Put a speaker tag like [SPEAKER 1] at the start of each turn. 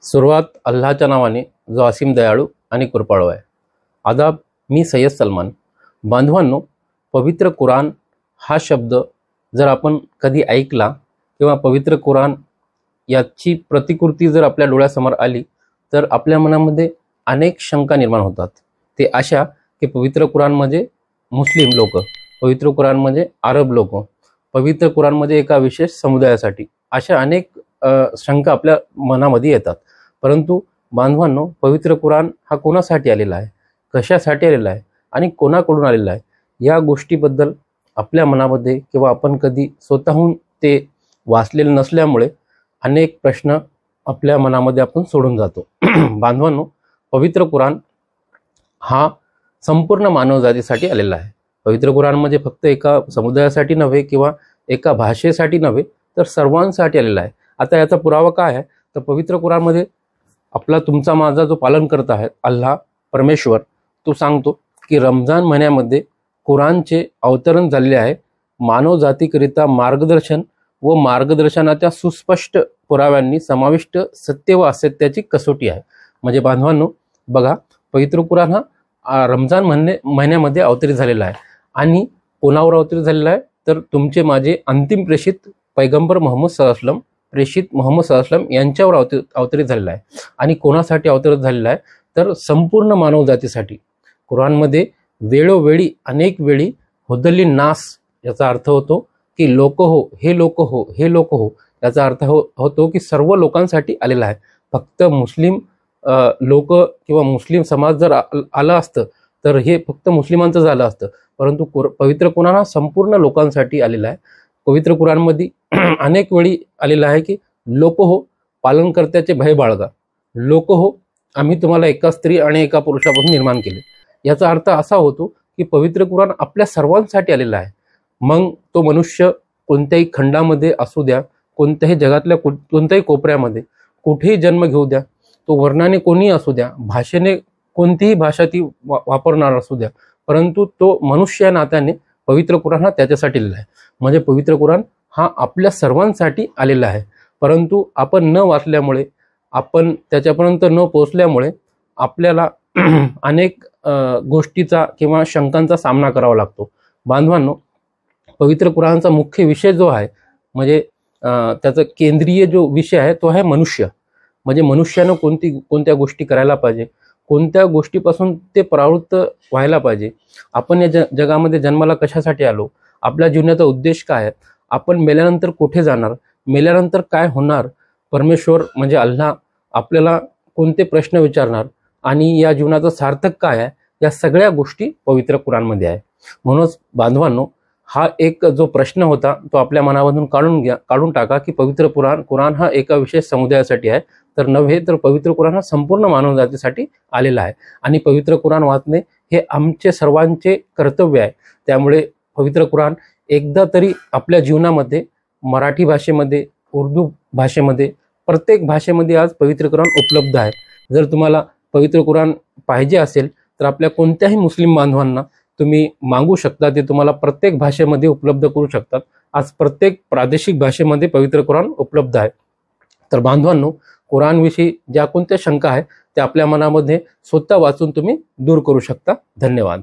[SPEAKER 1] सुरुवात अल्लाहच्या नावाने जो असीम दयाळू आणि कृपाळू आहे। आदाब, मी सय्यद सलमान। बांधवांनो, पवित्र कुराण हा शब्द जर आपण कधी ऐकला किंवा पवित्र कुराण याची प्रतिकृती जर आपल्या डोळ्यासमोर आली तर आपल्या मनामध्ये अनेक शंका निर्माण होतात। ते अशा की पवित्र कुराण म्हणजे मुस्लिम लोक, पवित्र कुराण म्हणजे अरब लोक, पवित्र कुराण म्हणजे एका विशेष समुदायासाठी, अशा अनेक शंका आपल्या मनामध्ये येतात। परंतु बांधवांनो, पवित्र कुराण हा कोणासाठी आलेला आहे, कशासाठी आलेला आहे आणि कोणाकडून आलेला आहे, या गोष्टीबद्दल आपल्या मनामध्ये किंवा आपण कधी स्वतःहून ते वाचलेले नसल्यामुळे अनेक प्रश्न आपल्या मनामध्ये आपण सोडून जातो। बांधवांनो, पवित्र कुराण हा संपूर्ण मानवजातीसाठी आलेला आहे। पवित्र कुराण म्हणजे फक्त एका समुदायासाठी नव्हे किंवा एका भाषेसाठी नव्हे तर सर्वांसाठी आलेला आहे। आता याचा पुरावा काय आहे तर पवित्र कुराणमध्ये आपला तुमचा माझा जो पालन करत आहे अल्लाह परमेश्वर, तो सांगतो की रमजान महिन्यामध्ये कुराणचे अवतरण झालेले आहे। मानवजातीकरिता मार्गदर्शन व मार्गदर्शनाच्या सुस्पष्ट पुराव्यांनी समाविष्ट सत्य व असत्याची कसोटी आहे। म्हणजे बांधवांनो बघा, पवित्र कुराण हा रमजान महिन्यामध्ये अवतरित झालेला आहे आणि कोणावर अवतरित झालेला आहे तर तुमचे माझे अंतिम प्रेषित पैगंबर मोहम्मद सल्लल्लाहु अलैहि वसल्लम, प्रेषित मोहम्मद सल्लल्लाहु अलैहि वसल्लम यांच्यावर अवतरित झालेला आहे। आणि कोणासाठी अवतरित झालेला आहे तर संपूर्ण मानवजातीसाठी। कुराणमध्ये वेळोवेळी अनेक वेळी हुदल्लिन नास याचा अर्थ होतो की लोक हो, हे लोक हो, हे लोक हो, याचा अर्थ होतो की सर्व लोकांसाठी आलेला आहे। फक्त मुस्लिम लोक किंवा मुस्लिम समाज जर आला असतं तर हे फक्त मुस्लिमांचं झालं असतं, परंतु पवित्र कुराण हा संपूर्ण लोकांसाठी आलेला आहे। पवित्र कुराणमध्ये अनेक वेळी आलेलं आहे की लोक हो, पालनकर्त्याचे भय बाळगा, लोक हो, आम्ही तुम्हाला एका स्त्री आणि एका पुरुषापासून निर्माण केले। याचा अर्थ असा होतो की पवित्र कुराण आपल्या सर्वांसाठी आलेला आहे। मग तो मनुष्य कोणत्याही खंडामध्ये असू द्या, कोणत्याही जगातल्या कोणत्याही कोपऱ्यामध्ये कुठेही जन्म घेऊ द्या, तो वर्णाने कोणीही असू द्या, भाषेने कोणतीही भाषा ती वापरणार असू द्या, परंतु तो मनुष्य या नात्याने पवित्र कुराण हा त्याच्यासाठी आलेला आहे। म्हणजे पवित्र कुराण हा आपल्या सर्वांसाठी आलेला आहे, परंतु आपण न वाचल्यामुळे, आपण त्याच्यापर्यंत न पोहोचल्यामुळे आपल्याला अनेक गोष्टीचा किंवा शंकांचा सामना करावा लागतो। बांधवांनो, पवित्र कुराणचा मुख्य विषय जो आहे म्हणजे त्याचा केंद्रीय जो विषय आहे तो आहे मनुष्य। म्हणजे मनुष्यानं कोणत्या गोष्टी करायला पाहिजे, कोणत्या गोष्टीपासून ते परावृत्त व्हायला पाहिजे, आपण या जगामध्ये जन्माला कशासाठी आलो, आपल्या जीवनाचा उद्देश काय आहे, आपण मेल्यानंतर कुठे जाणार, मेल्यानंतर काय होणार, परमेश्वर म्हणजे अल्लाह आपल्याला कोणते प्रश्न विचारणार आणि या जीवनाचं सार्थक काय आहे, या सगळ्या गोष्टी पवित्र कुराणमध्ये आहे। म्हणूनच बांधवांनो, हा एक जो प्रश्न होता तो आपल्या मनामधून काढून टाका की पवित्र कुराण हा एका विशेष समुदायासाठी आहे तर नव्हे, तर पवित्र कुराण हा संपूर्ण मानवजातीसाठी आलेला आहे। आणि पवित्र कुराण वाचणे हे आमचे सर्वांचे कर्तव्य आहे। त्यामुळे पवित्र कुराण एकदा तरी आपल्या जीवनामध्ये मराठी भाषेमध्ये, उर्दू भाषेमध्ये, प्रत्येक भाषेमध्ये आज पवित्र कुराण उपलब्ध आहे। जर तुम्हाला पवित्र कुराण पाहिजे असेल तर आपल्या कोणत्याही मुस्लिम बांधवांना तुम्ही मागू शकता, ते तुम्हाला प्रत्येक भाषेमध्ये उपलब्ध करू शकतात। आज प्रत्येक प्रादेशिक भाषेमध्ये पवित्र कुराण उपलब्ध आहे। तर बांधवांनो, कुराणविषयी ज्या कोणत्या शंका आहे त्या आपल्या मनामध्ये स्वतः वाचून तुम्ही दूर करू शकता। धन्यवाद।